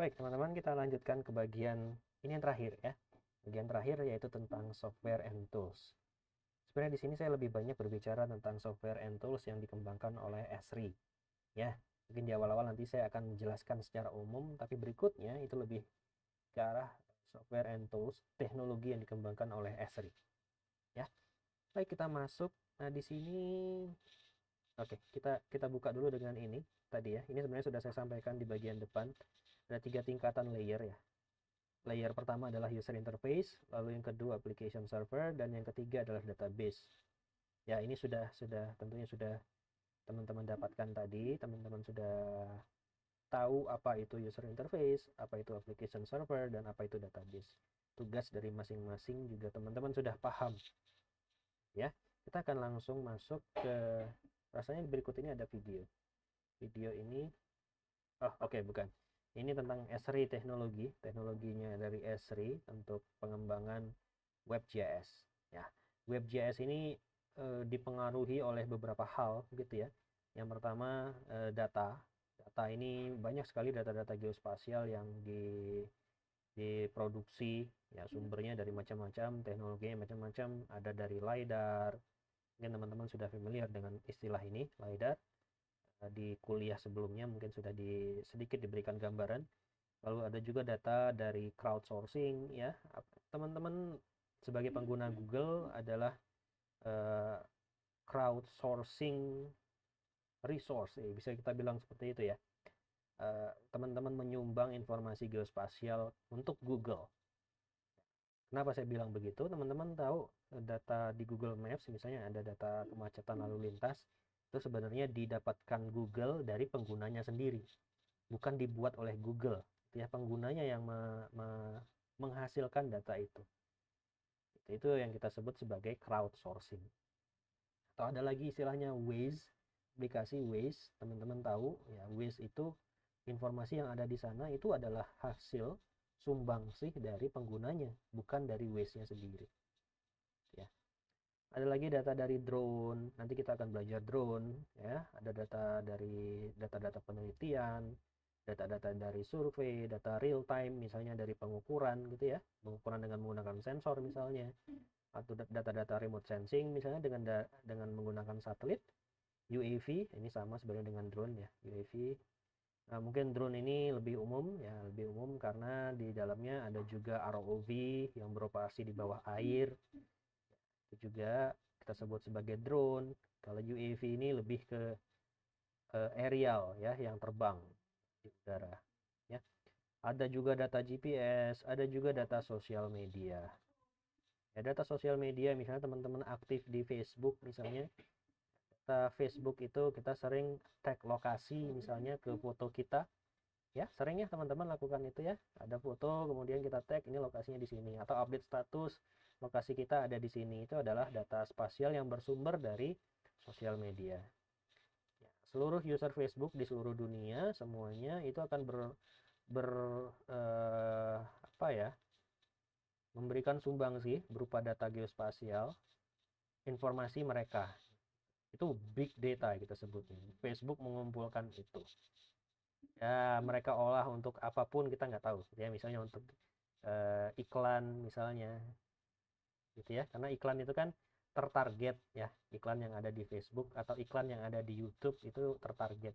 Baik, teman-teman, kita lanjutkan ke bagian ini yang terakhir ya. Bagian terakhir yaitu tentang software and tools. Sebenarnya di sini saya lebih banyak berbicara tentang software and tools yang dikembangkan oleh Esri. Ya, mungkin di awal-awal nanti saya akan menjelaskan secara umum, tapi berikutnya itu lebih ke arah software and tools, teknologi yang dikembangkan oleh Esri. Ya, baik, kita masuk. Nah, di sini, oke, kita buka dulu dengan ini tadi ya. Ini sebenarnya sudah saya sampaikan di bagian depan. Ada 3 tingkatan layer ya. Layer pertama adalah user interface, lalu yang kedua application server, dan yang ketiga adalah database. Ya, ini tentunya sudah teman-teman dapatkan tadi, teman-teman sudah tahu apa itu user interface, apa itu application server, dan apa itu database. Tugas dari masing-masing juga teman-teman sudah paham. Ya, kita akan langsung masuk ke, rasanya berikut ini ada video. Video ini, oke, bukan. Ini tentang Esri teknologinya dari Esri untuk pengembangan WebJS. Ya, WebJS ini dipengaruhi oleh beberapa hal gitu ya. Yang pertama data. Data ini banyak sekali data-data geospasial yang diproduksi ya, sumbernya dari macam-macam, teknologinya macam-macam, ada dari LiDAR. Mungkin teman-teman sudah familiar dengan istilah ini, LiDAR. Di kuliah sebelumnya mungkin sudah sedikit diberikan gambaran. Lalu ada juga data dari crowdsourcing ya. Teman-teman sebagai pengguna Google adalah crowdsourcing resource, bisa kita bilang seperti itu ya. Teman-teman menyumbang informasi geospasial untuk Google. Kenapa saya bilang begitu? Teman-teman tahu data di Google Maps, misalnya ada data kemacetan lalu lintas, itu sebenarnya didapatkan Google dari penggunanya sendiri, bukan dibuat oleh Google. Ya, penggunanya yang menghasilkan data itu. Itu yang kita sebut sebagai crowdsourcing. Atau ada lagi istilahnya Waze, aplikasi Waze. Teman-teman tahu ya, Waze itu informasi yang ada di sana itu adalah hasil sumbangsih dari penggunanya, bukan dari Waze-nya sendiri. Ya. Ada lagi data dari drone. Nanti kita akan belajar drone ya. Ada data dari data-data penelitian, data-data dari survei, data real time misalnya dari pengukuran gitu ya. Pengukuran dengan menggunakan sensor misalnya, atau data-data remote sensing misalnya dengan menggunakan satelit. UAV ini sama sebenarnya dengan drone ya, UAV. Nah, mungkin drone ini lebih umum ya, lebih umum karena di dalamnya ada juga ROV yang beroperasi di bawah air. Itu juga kita sebut sebagai drone. Kalau UAV ini lebih ke aerial ya, yang terbang di udara ya. Ada juga data GPS, ada juga data sosial media. Ya, data sosial media misalnya teman-teman aktif di Facebook misalnya. Data Facebook itu kita sering tag lokasi misalnya ke foto kita. Ya, sering ya teman-teman lakukan itu ya. Ada foto kemudian kita tag ini lokasinya di sini, atau update status lokasi kita ada di sini. Itu adalah data spasial yang bersumber dari sosial media. Ya, seluruh user Facebook di seluruh dunia semuanya itu akan apa ya? Memberikan sumbangsi berupa data geospasial informasi mereka. Itu big data kita sebutnya. Facebook mengumpulkan itu. Ya, mereka olah untuk apapun kita nggak tahu. Ya, misalnya untuk iklan misalnya, gitu ya. Karena iklan itu kan tertarget ya. Iklan yang ada di Facebook atau iklan yang ada di YouTube itu tertarget.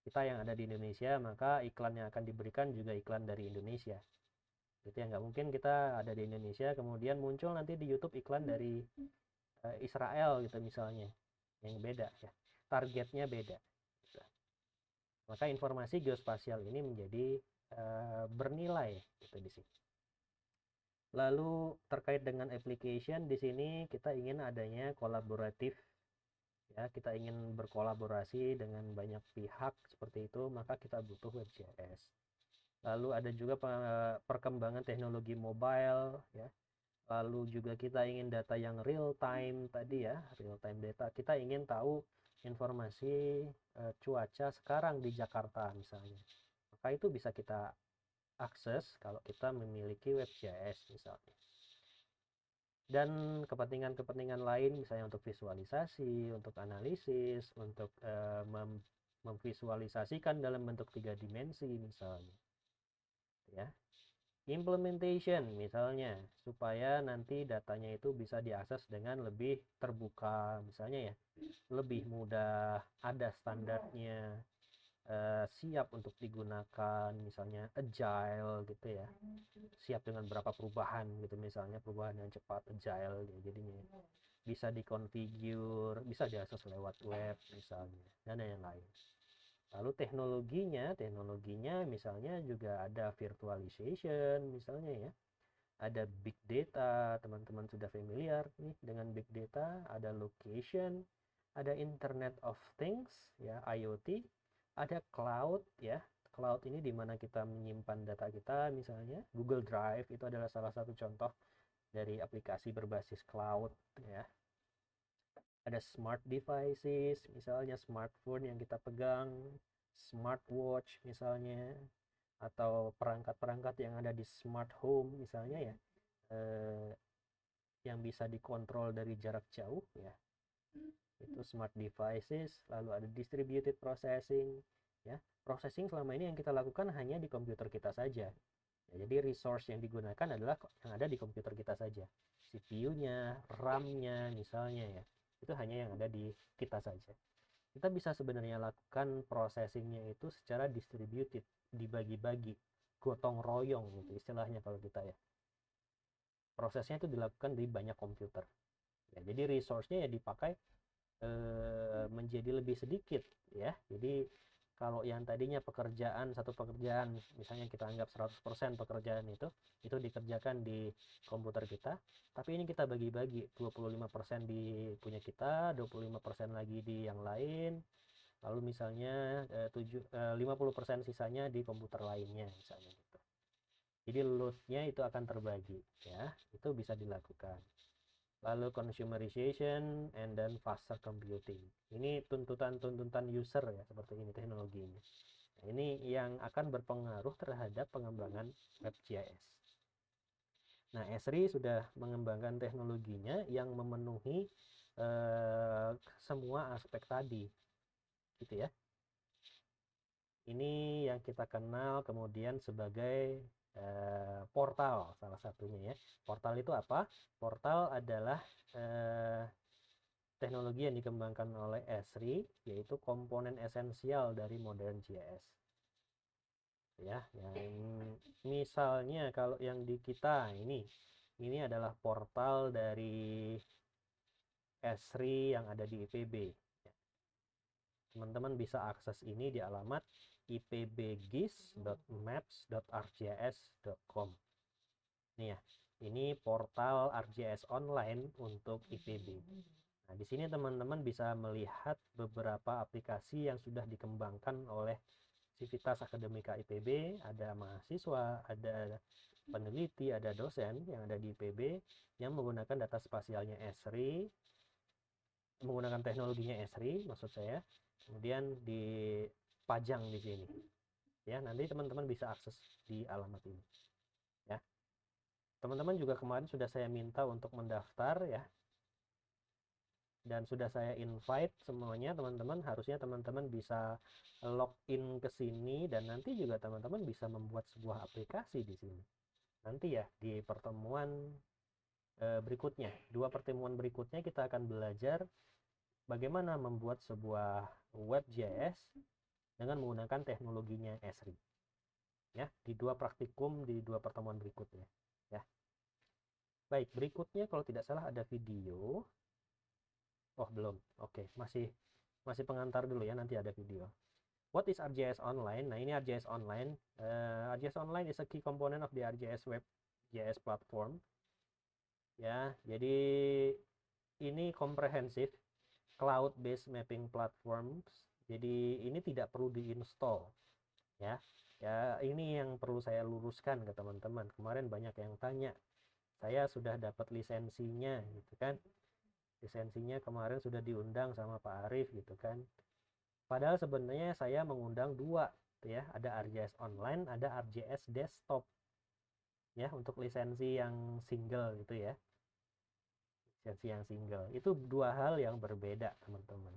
Kita yang ada di Indonesia, maka iklan yang akan diberikan juga iklan dari Indonesia. Gitu ya, nggak mungkin kita ada di Indonesia kemudian muncul nanti di YouTube iklan dari Israel gitu misalnya, yang beda ya, targetnya beda gitu. Maka informasi geospasial ini menjadi bernilai gitu di sini. Lalu terkait dengan application, di sini kita ingin adanya kolaboratif ya, kita ingin berkolaborasi dengan banyak pihak seperti itu, maka kita butuh WebJS. Lalu ada juga perkembangan teknologi mobile ya. Lalu juga kita ingin data yang real time tadi ya, real time data. Kita ingin tahu informasi cuaca sekarang di Jakarta misalnya. Maka itu bisa kita akses kalau kita memiliki WebJS misalnya. Dan kepentingan-kepentingan lain misalnya untuk visualisasi, untuk analisis, untuk memvisualisasikan dalam bentuk 3 dimensi misalnya. ya. Implementation misalnya supaya nanti datanya itu bisa diakses dengan lebih terbuka misalnya ya, lebih mudah, ada standarnya, siap untuk digunakan, misalnya agile gitu ya, siap dengan berapa perubahan gitu, misalnya perubahan yang cepat agile ya, jadinya bisa dikonfigur, bisa diakses lewat web misalnya, dan yang lain. Lalu teknologinya misalnya juga ada virtualization misalnya ya, ada big data, teman-teman sudah familiar nih dengan big data, ada location, ada Internet of Things ya, IoT, ada cloud ya. Cloud ini dimana kita menyimpan data kita, misalnya Google Drive itu adalah salah satu contoh dari aplikasi berbasis cloud ya. Ada smart devices, misalnya smartphone yang kita pegang, smartwatch misalnya, atau perangkat-perangkat yang ada di smart home misalnya ya, yang bisa dikontrol dari jarak jauh ya, itu smart devices. Lalu ada distributed processing ya, processing selama ini yang kita lakukan hanya di komputer kita saja ya, jadi resource yang digunakan adalah yang ada di komputer kita saja, CPU-nya, RAM-nya misalnya ya, itu hanya yang ada di kita saja. Kita bisa sebenarnya lakukan processingnya itu secara distributed, dibagi-bagi, gotong royong gitu istilahnya kalau kita ya. Prosesnya itu dilakukan di banyak komputer ya, jadi resource-nya ya dipakai menjadi lebih sedikit ya. Jadi kalau yang tadinya satu pekerjaan misalnya kita anggap 100% pekerjaan itu dikerjakan di komputer kita, tapi ini kita bagi-bagi, 25% di punya kita, 25% lagi di yang lain, lalu misalnya 50% sisanya di komputer lainnya misalnya gitu. Jadi load-nya itu akan terbagi ya, itu bisa dilakukan. Lalu consumerization and then faster computing. Ini tuntutan user ya, seperti ini teknologinya. Nah, ini yang akan berpengaruh terhadap pengembangan WebGIS. Nah, Esri sudah mengembangkan teknologinya yang memenuhi semua aspek tadi, gitu ya. Ini yang kita kenal kemudian sebagai portal, salah satunya ya. Portal itu apa? Portal adalah teknologi yang dikembangkan oleh Esri, yaitu komponen esensial dari modern GIS. Ya, yang misalnya kalau yang di kita ini adalah portal dari Esri yang ada di IPB. Teman-teman bisa akses ini di alamat ipbgis.maps.rjs.com. Nih ya, ini portal ArcGIS online untuk IPB. Nah, di sini teman-teman bisa melihat beberapa aplikasi yang sudah dikembangkan oleh Civitas Akademika IPB, ada mahasiswa, ada peneliti, ada dosen yang ada di IPB yang menggunakan data spasialnya Esri, menggunakan teknologinya Esri, maksud saya, kemudian dipajang di sini. Ya, nanti teman-teman bisa akses di alamat ini. Ya. Teman-teman juga kemarin sudah saya minta untuk mendaftar ya. Dan sudah saya invite semuanya teman-teman, harusnya teman-teman bisa login ke sini dan nanti juga teman-teman bisa membuat sebuah aplikasi di sini. Nanti ya di pertemuan berikutnya, 2 pertemuan berikutnya kita akan belajar bagaimana membuat sebuah WebGIS dengan menggunakan teknologinya Esri. Ya, di 2 praktikum di 2 pertemuan berikutnya, ya. Baik, berikutnya kalau tidak salah ada video. Oh, belum. Oke, masih pengantar dulu ya, nanti ada video. What is ArcGIS Online? Nah, ini ArcGIS Online. ArcGIS Online is a key component of the ArcGIS WebGIS platform. Ya, jadi ini komprehensif cloud-based mapping platforms. Jadi ini tidak perlu diinstal, ya. Ya, ini yang perlu saya luruskan ke teman-teman. Kemarin banyak yang tanya. Saya sudah dapat lisensinya, gitu kan? Lisensinya kemarin sudah diundang sama Pak Arief gitu kan. Padahal sebenarnya saya mengundang 2 ya, ada ArcGIS Online, ada ArcGIS Desktop. Ya, untuk lisensi yang single gitu ya. Lisensi yang single. Itu 2 hal yang berbeda, teman-teman.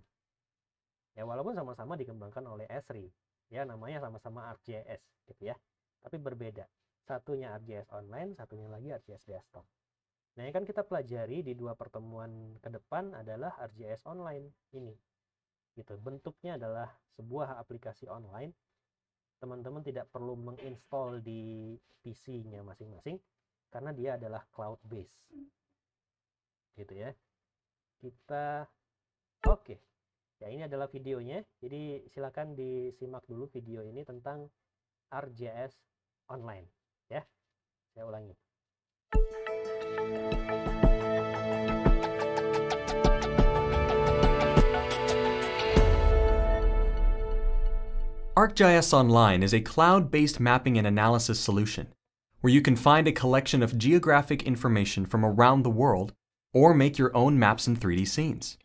Ya, walaupun sama-sama dikembangkan oleh Esri. Ya, namanya sama-sama ArcGIS gitu ya. tapi berbeda. Satunya ArcGIS Online, satunya lagi ArcGIS Desktop. Nah, yang kan kita pelajari di 2 pertemuan ke depan adalah ArcGIS Online ini. Gitu. Bentuknya adalah sebuah aplikasi online. Teman-teman tidak perlu menginstall di PC-nya masing-masing karena dia adalah cloud based. Gitu ya. Kita oke. Ya, ini adalah videonya. Jadi silakan disimak dulu video ini tentang ArcGIS Online ya. Saya ulangi. ArcGIS Online is a cloud-based mapping and analysis solution where you can find a collection of geographic information from around the world or make your own maps and 3D scenes.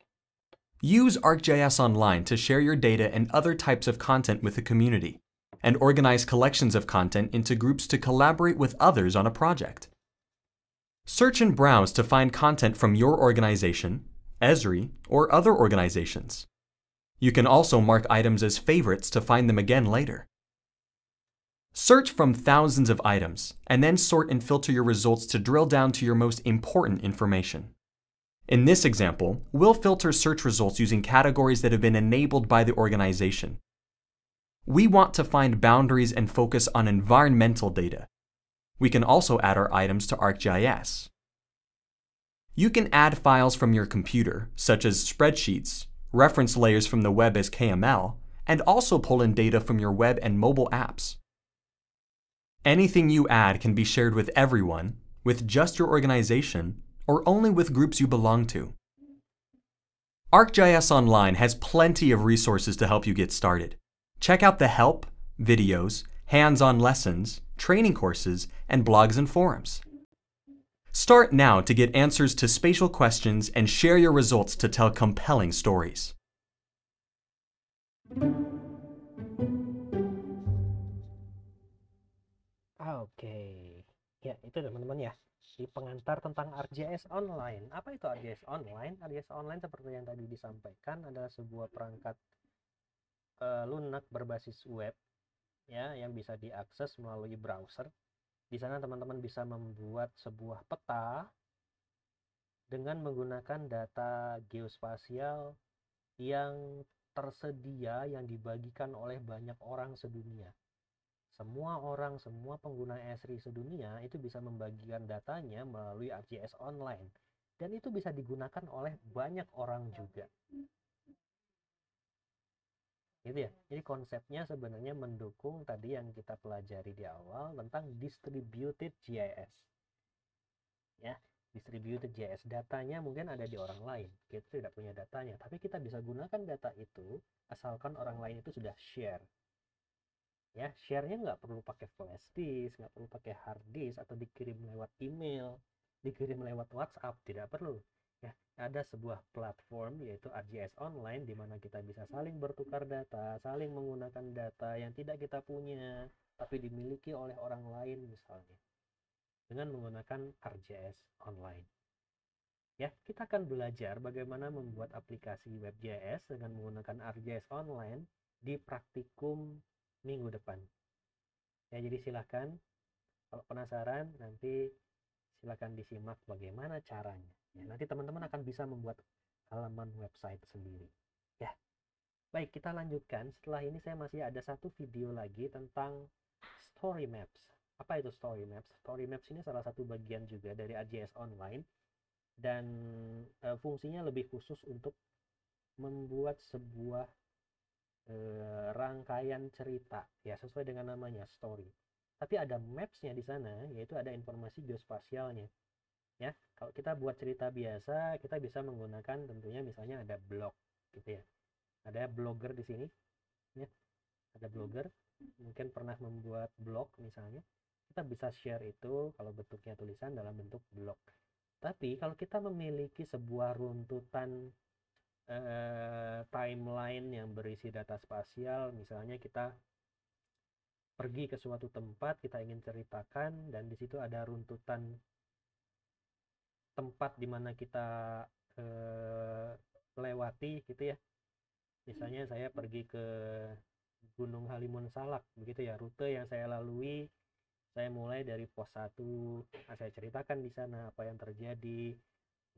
Use ArcGIS Online to share your data and other types of content with the community and organize collections of content into groups to collaborate with others on a project. Search and browse to find content from your organization, Esri, or other organizations. You can also mark items as favorites to find them again later. Search from thousands of items, and then sort and filter your results to drill down to your most important information. In this example, we'll filter search results using categories that have been enabled by the organization. We want to find boundaries and focus on environmental data. We can also add our items to ArcGIS. You can add files from your computer, such as spreadsheets, reference layers from the web as KML, and also pull in data from your web and mobile apps. Anything you add can be shared with everyone, with just your organization, or only with groups you belong to. ArcGIS Online has plenty of resources to help you get started. Check out the help, videos, hands-on lessons, training courses, and blogs and forums. Start now to get answers to spatial questions and share your results to tell compelling stories. Oke. Ya, itu teman-teman ya. Di pengantar tentang ArcGIS Online. Apa itu ArcGIS Online? ArcGIS Online seperti yang tadi disampaikan adalah sebuah perangkat lunak berbasis web ya yang bisa diakses melalui browser. Di sana teman-teman bisa membuat sebuah peta dengan menggunakan data geospasial yang tersedia yang dibagikan oleh banyak orang sedunia. Semua orang, semua pengguna Esri sedunia itu bisa membagikan datanya melalui ArcGIS Online. Dan itu bisa digunakan oleh banyak orang juga. Gitu ya. Jadi konsepnya sebenarnya mendukung tadi yang kita pelajari di awal tentang distributed GIS. Ya, distributed GIS datanya mungkin ada di orang lain. Kita tidak punya datanya, tapi kita bisa gunakan data itu asalkan orang lain itu sudah share. Ya, share-nya nggak perlu pakai flash disk, nggak perlu pakai hard disk atau dikirim lewat email, dikirim lewat WhatsApp, tidak perlu. Ya, ada sebuah platform yaitu ArcGIS Online di mana kita bisa saling bertukar data, saling menggunakan data yang tidak kita punya tapi dimiliki oleh orang lain misalnya dengan menggunakan ArcGIS Online. Ya, kita akan belajar bagaimana membuat aplikasi WebGIS dengan menggunakan ArcGIS Online di praktikum minggu depan. Ya, jadi silahkan kalau penasaran nanti silahkan disimak bagaimana caranya. Ya, nanti teman-teman akan bisa membuat halaman website sendiri. Ya, baik kita lanjutkan. Setelah ini saya masih ada satu video lagi tentang story maps. Apa itu story maps? Story maps ini salah satu bagian juga dari ArcGIS Online dan fungsinya lebih khusus untuk membuat sebuah rangkaian cerita ya sesuai dengan namanya story. Tapi ada maps-nya di sana, yaitu ada informasi geospasialnya. Ya, kalau kita buat cerita biasa, kita bisa menggunakan tentunya misalnya ada blog gitu ya. Ada blogger di sini, ya. Ada blogger, mungkin pernah membuat blog misalnya. Kita bisa share itu kalau bentuknya tulisan dalam bentuk blog. Tapi kalau kita memiliki sebuah runtutan timeline yang berisi data spasial, misalnya kita pergi ke suatu tempat, kita ingin ceritakan dan di situ ada runtutan tempat di mana kita lewati gitu ya. Misalnya saya pergi ke Gunung Halimun Salak begitu ya, rute yang saya lalui Saya mulai dari pos 1, saya ceritakan di sana apa yang terjadi,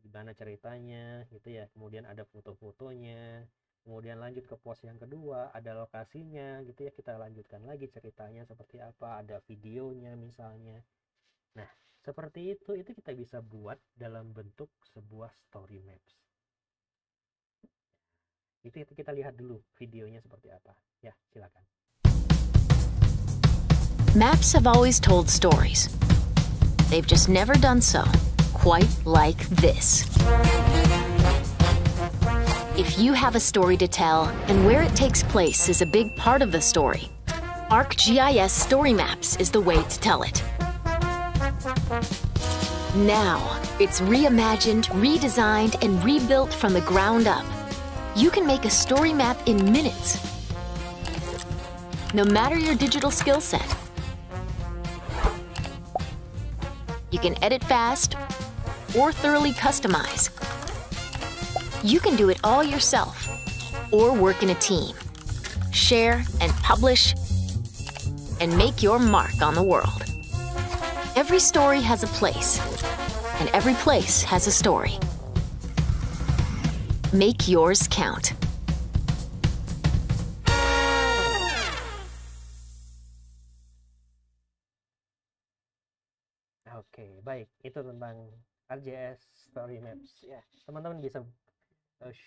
gimana ceritanya gitu ya. Kemudian ada foto-fotonya. Kemudian lanjut ke pos yang kedua, ada lokasinya gitu ya. Kita lanjutkan lagi ceritanya seperti apa, ada videonya misalnya. Nah, seperti itu kita bisa buat dalam bentuk sebuah story maps. Itu kita lihat dulu videonya seperti apa. Ya, silakan. Maps have always told stories. They've just never done so quite like this. If you have a story to tell and where it takes place is a big part of the story, ArcGIS Story Maps is the way to tell it. Now, it's reimagined, redesigned, and rebuilt from the ground up. You can make a story map in minutes, no matter your digital skill set. You can edit fast or thoroughly customize. You can do it all yourself or work in a team. Share and publish and make your mark on the world. Every story has a place, and every place has a story. Make yours count. Oke, baik. Itu tentang ArcGIS Story Maps. Ya, teman-teman bisa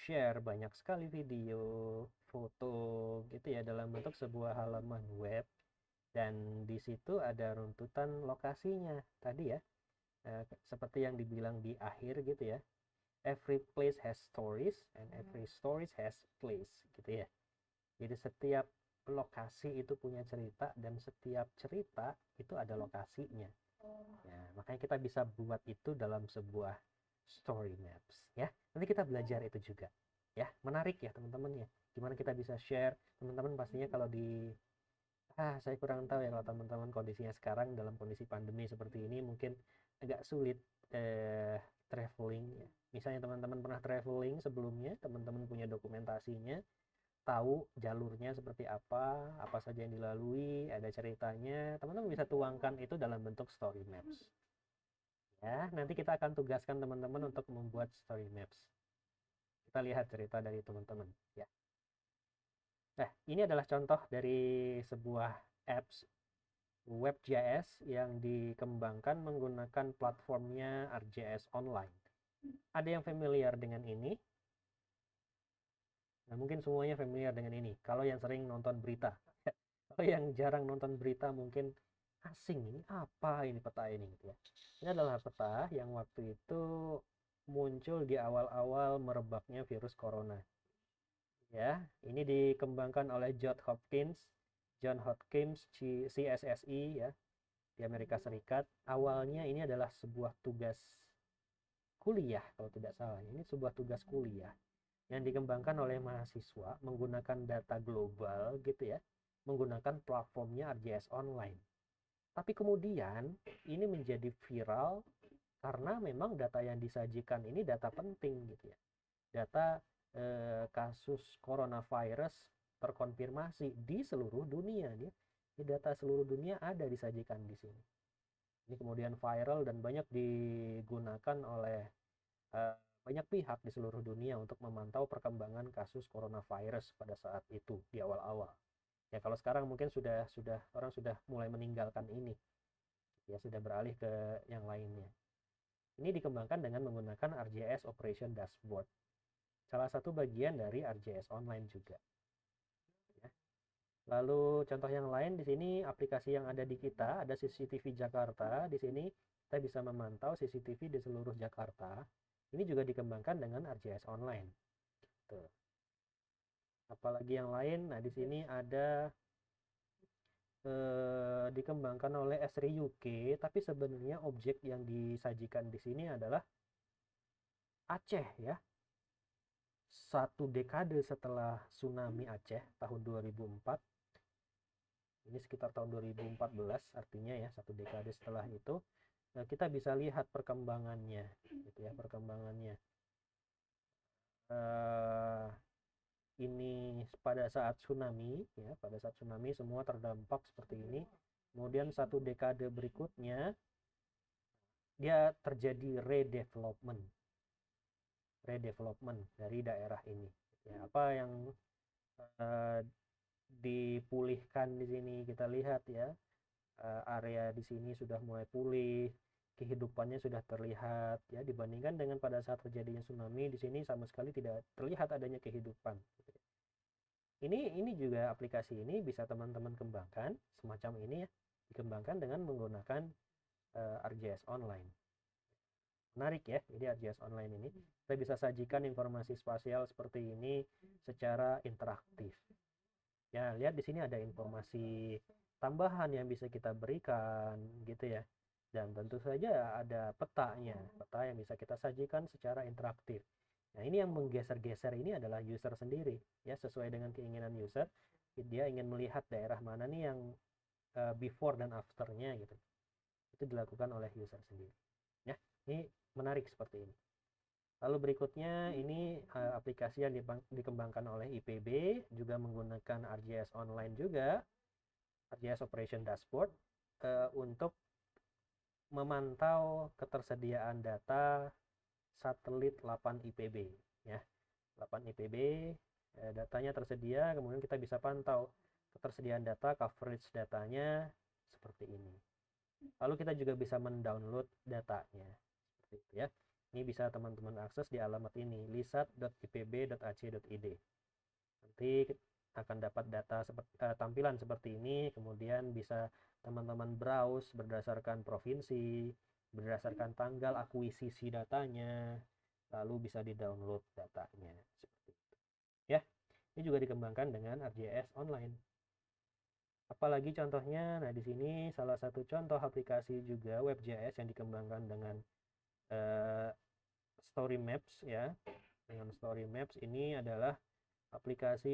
share banyak sekali video, foto gitu ya dalam bentuk sebuah halaman web, dan di situ ada runtutan lokasinya tadi ya. Seperti yang dibilang di akhir gitu ya. Every place has stories and every stories has place gitu ya. Jadi setiap lokasi itu punya cerita dan setiap cerita itu ada lokasinya. Ya, makanya kita bisa buat itu dalam sebuah story maps ya. Nanti kita belajar itu juga. Ya, menarik ya teman-teman ya. Gimana kita bisa share? Teman-teman pastinya kalau saya kurang tahu ya kalau teman-teman kondisinya sekarang dalam kondisi pandemi seperti ini mungkin agak sulit traveling ya. Misalnya teman-teman pernah traveling sebelumnya, teman-teman punya dokumentasinya, tahu jalurnya seperti apa saja yang dilalui, ada ceritanya, teman-teman bisa tuangkan itu dalam bentuk story maps. Ya, nanti kita akan tugaskan teman-teman untuk membuat story maps. Kita lihat cerita dari teman-teman, ya. Nah, ini adalah contoh dari sebuah apps WebGIS yang dikembangkan menggunakan platformnya ArcGIS Online. Ada yang familiar dengan ini? Nah, mungkin semuanya familiar dengan ini. Kalau yang sering nonton berita. Kalau yang jarang nonton berita mungkin asing, ini apa ini peta ini gitu ya. Ini adalah peta yang waktu itu muncul di awal-awal merebaknya virus corona. Ya, ini dikembangkan oleh John Hopkins CSSI ya di Amerika Serikat. Awalnya ini adalah sebuah tugas kuliah kalau tidak salah. Ini sebuah tugas kuliah yang dikembangkan oleh mahasiswa menggunakan data global gitu ya, menggunakan platformnya ArcGIS Online. Tapi kemudian ini menjadi viral karena memang data yang disajikan ini data penting gitu ya. Data kasus coronavirus terkonfirmasi di seluruh dunia nih. Di data seluruh dunia ada disajikan di sini. Ini kemudian viral dan banyak digunakan oleh banyak pihak di seluruh dunia untuk memantau perkembangan kasus coronavirus pada saat itu di awal-awal. Ya kalau sekarang mungkin orang sudah mulai meninggalkan ini. Ya sudah beralih ke yang lainnya. Ini dikembangkan dengan menggunakan ArcGIS Operation Dashboard. Salah satu bagian dari ArcGIS Online juga. Ya. Lalu contoh yang lain di sini aplikasi yang ada di kita ada CCTV Jakarta. Di sini kita bisa memantau CCTV di seluruh Jakarta. Ini juga dikembangkan dengan ArcGIS Online. Tuh. Apalagi yang lain? Nah di sini ada dikembangkan oleh Esri UK, tapi sebenarnya objek yang disajikan di sini adalah Aceh ya. Satu dekade setelah tsunami Aceh tahun 2004, ini sekitar tahun 2014 artinya ya, satu dekade setelah itu kita bisa lihat perkembangannya gitu ya, perkembangannya ini pada saat tsunami ya, pada saat tsunami semua terdampak seperti ini. Kemudian 1 dekade berikutnya dia terjadi redevelopment dari daerah ini. Ya, apa yang dipulihkan di sini kita lihat ya, area di sini sudah mulai pulih, kehidupannya sudah terlihat ya, dibandingkan dengan pada saat terjadinya tsunami di sini sama sekali tidak terlihat adanya kehidupan. Ini juga aplikasi ini bisa teman-teman kembangkan semacam ini ya, dikembangkan dengan menggunakan ArcGIS Online. Menarik ya, jadi ArcGIS Online ini kita bisa sajikan informasi spasial seperti ini secara interaktif. Ya, lihat di sini ada informasi tambahan yang bisa kita berikan gitu ya. Dan tentu saja ada petanya, peta yang bisa kita sajikan secara interaktif. Nah, ini yang menggeser-geser ini adalah user sendiri ya, sesuai dengan keinginan user. Dia ingin melihat daerah mana nih yang before dan afternya gitu. Itu dilakukan oleh user sendiri. Ya, ini menarik seperti ini. Lalu berikutnya ini aplikasi yang dikembangkan oleh IPB, juga menggunakan ArcGIS Online juga, ArcGIS Operation Dashboard, untuk memantau ketersediaan data satelit 8 IPB ya. 8 IPB datanya tersedia, kemudian kita bisa pantau ketersediaan data, coverage datanya seperti ini. Lalu kita juga bisa mendownload datanya seperti itu ya. Ini bisa teman-teman akses di alamat ini, lisat.ipb.ac.id. Nanti akan dapat data tampilan seperti ini, kemudian bisa teman-teman browse berdasarkan provinsi, berdasarkan tanggal akuisisi datanya, lalu bisa di-download datanya seperti itu. Ya, ini juga dikembangkan dengan ArcGIS Online. Apalagi contohnya, nah di sini salah satu contoh aplikasi juga WebGIS yang dikembangkan dengan Story Maps ya. Dengan Story Maps ini adalah aplikasi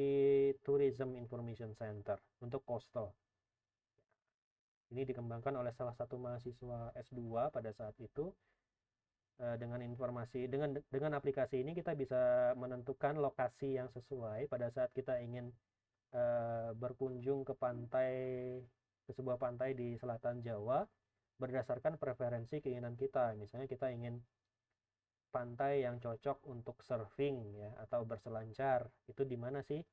Tourism Information Center untuk coastal. Ini dikembangkan oleh salah satu mahasiswa S2 pada saat itu. Dengan informasi dengan aplikasi ini kita bisa menentukan lokasi yang sesuai pada saat kita ingin berkunjung ke sebuah pantai di selatan Jawa berdasarkan preferensi keinginan kita. Misalnya kita ingin pantai yang cocok untuk surfing ya, atau berselancar, itu di mana sih?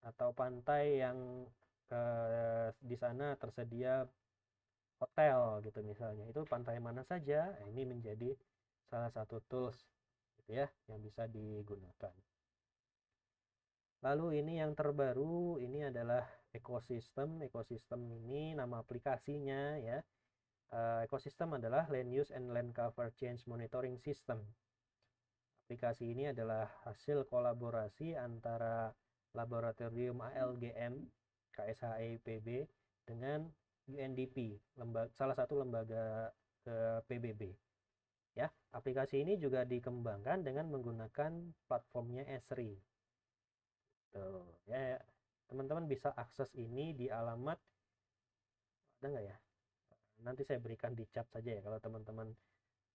Atau pantai yang di sana tersedia hotel gitu misalnya, itu pantai mana saja? Nah, ini menjadi salah satu tools gitu ya yang bisa digunakan. Lalu ini yang terbaru, ini adalah ekosistem. Ekosistem ini nama aplikasinya ya. Ekosistem adalah Land Use and Land Cover Change Monitoring System. Aplikasi ini adalah hasil kolaborasi antara Laboratorium ALGM, KSHE IPB, dengan UNDP, salah satu lembaga PBB. Ya, aplikasi ini juga dikembangkan dengan menggunakan platformnya Esri. Tuh, ya, teman-teman bisa akses ini di alamat, ada nggak ya? Nanti saya berikan di chat saja ya, kalau teman-teman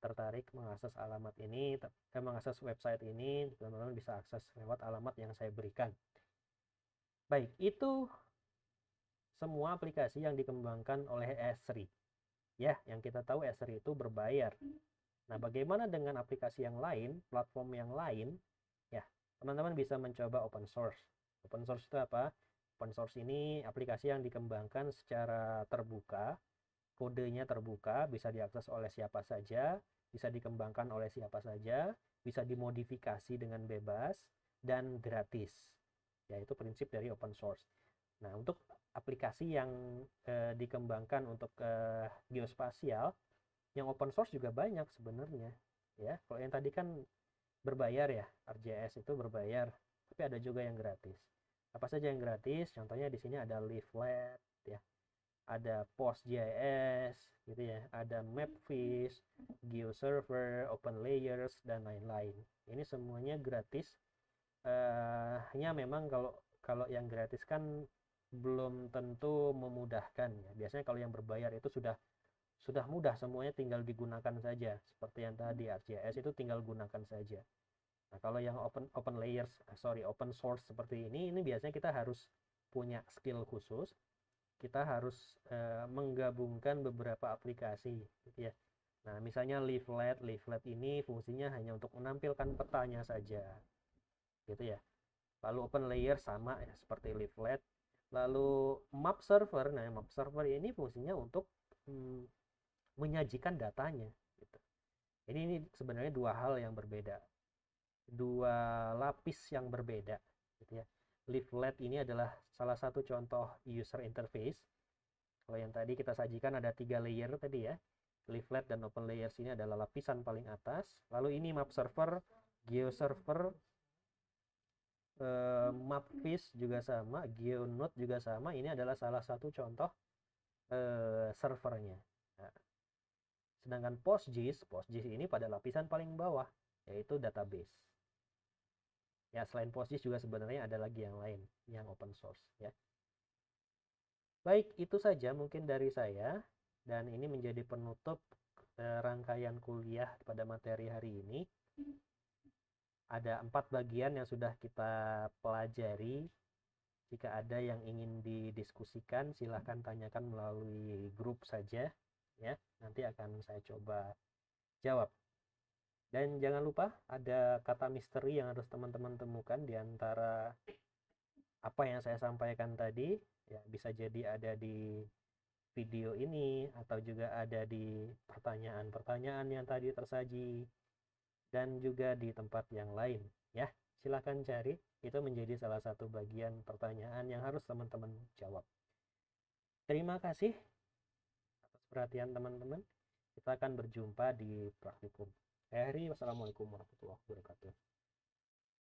tertarik mengakses alamat ini, mengakses website ini, teman-teman bisa akses lewat alamat yang saya berikan. Baik, itu semua aplikasi yang dikembangkan oleh Esri. Ya, yang kita tahu Esri itu berbayar. Nah, bagaimana dengan aplikasi yang lain, platform yang lain? Ya, teman-teman bisa mencoba open source. Open source itu apa? Open source ini aplikasi yang dikembangkan secara terbuka, kodenya terbuka, bisa diakses oleh siapa saja, bisa dikembangkan oleh siapa saja, bisa dimodifikasi dengan bebas, dan gratis. Yaitu prinsip dari open source. Nah, untuk aplikasi yang dikembangkan untuk geospasial, yang open source juga banyak sebenarnya. Ya, kalau yang tadi kan berbayar ya, ArcGIS itu berbayar, tapi ada juga yang gratis. Apa saja yang gratis? Contohnya di sini ada Leaflet, ya, ada PostGIS, gitu ya, ada Mapfish, GeoServer, OpenLayers, dan lain-lain. Ini semuanya gratis. Hanya memang kalau yang gratis kan belum tentu memudahkan ya. Biasanya kalau yang berbayar itu sudah mudah, semuanya tinggal digunakan saja. Seperti yang tadi ArcGIS itu tinggal gunakan saja. Nah, kalau yang open source seperti ini biasanya kita harus punya skill khusus, kita harus menggabungkan beberapa aplikasi gitu ya. Nah, misalnya leaflet ini fungsinya hanya untuk menampilkan petanya saja gitu ya. Lalu open layer sama ya seperti leaflet. Lalu map server, nah map server ini fungsinya untuk menyajikan datanya gitu. Ini sebenarnya dua hal yang berbeda, dua lapis yang berbeda gitu ya. Leaflet ini adalah salah satu contoh user interface. Kalau yang tadi kita sajikan ada 3 layer tadi ya, leaflet dan open layers ini adalah lapisan paling atas. Lalu ini map server, geoserver, Mapfish juga sama, GeoNode juga sama. Ini adalah salah satu contoh servernya. Nah, sedangkan PostGIS ini pada lapisan paling bawah, yaitu database. Ya, selain PostGIS juga sebenarnya ada lagi yang lain, yang open source ya. Baik, itu saja mungkin dari saya, dan ini menjadi penutup rangkaian kuliah pada materi hari ini. Ada 4 bagian yang sudah kita pelajari. Jika ada yang ingin didiskusikan, silahkan tanyakan melalui grup saja ya. Nanti akan saya coba jawab. Dan jangan lupa ada kata misteri yang harus teman-teman temukan di antara apa yang saya sampaikan tadi. Ya, bisa jadi ada di video ini atau juga ada di pertanyaan-pertanyaan yang tadi tersaji dan juga di tempat yang lain ya. Silahkan cari, itu menjadi salah satu bagian pertanyaan yang harus teman-teman jawab. Terima kasih atas perhatian teman-teman. Kita akan berjumpa di praktikum. Akhiri, wassalamualaikum warahmatullahi wabarakatuh.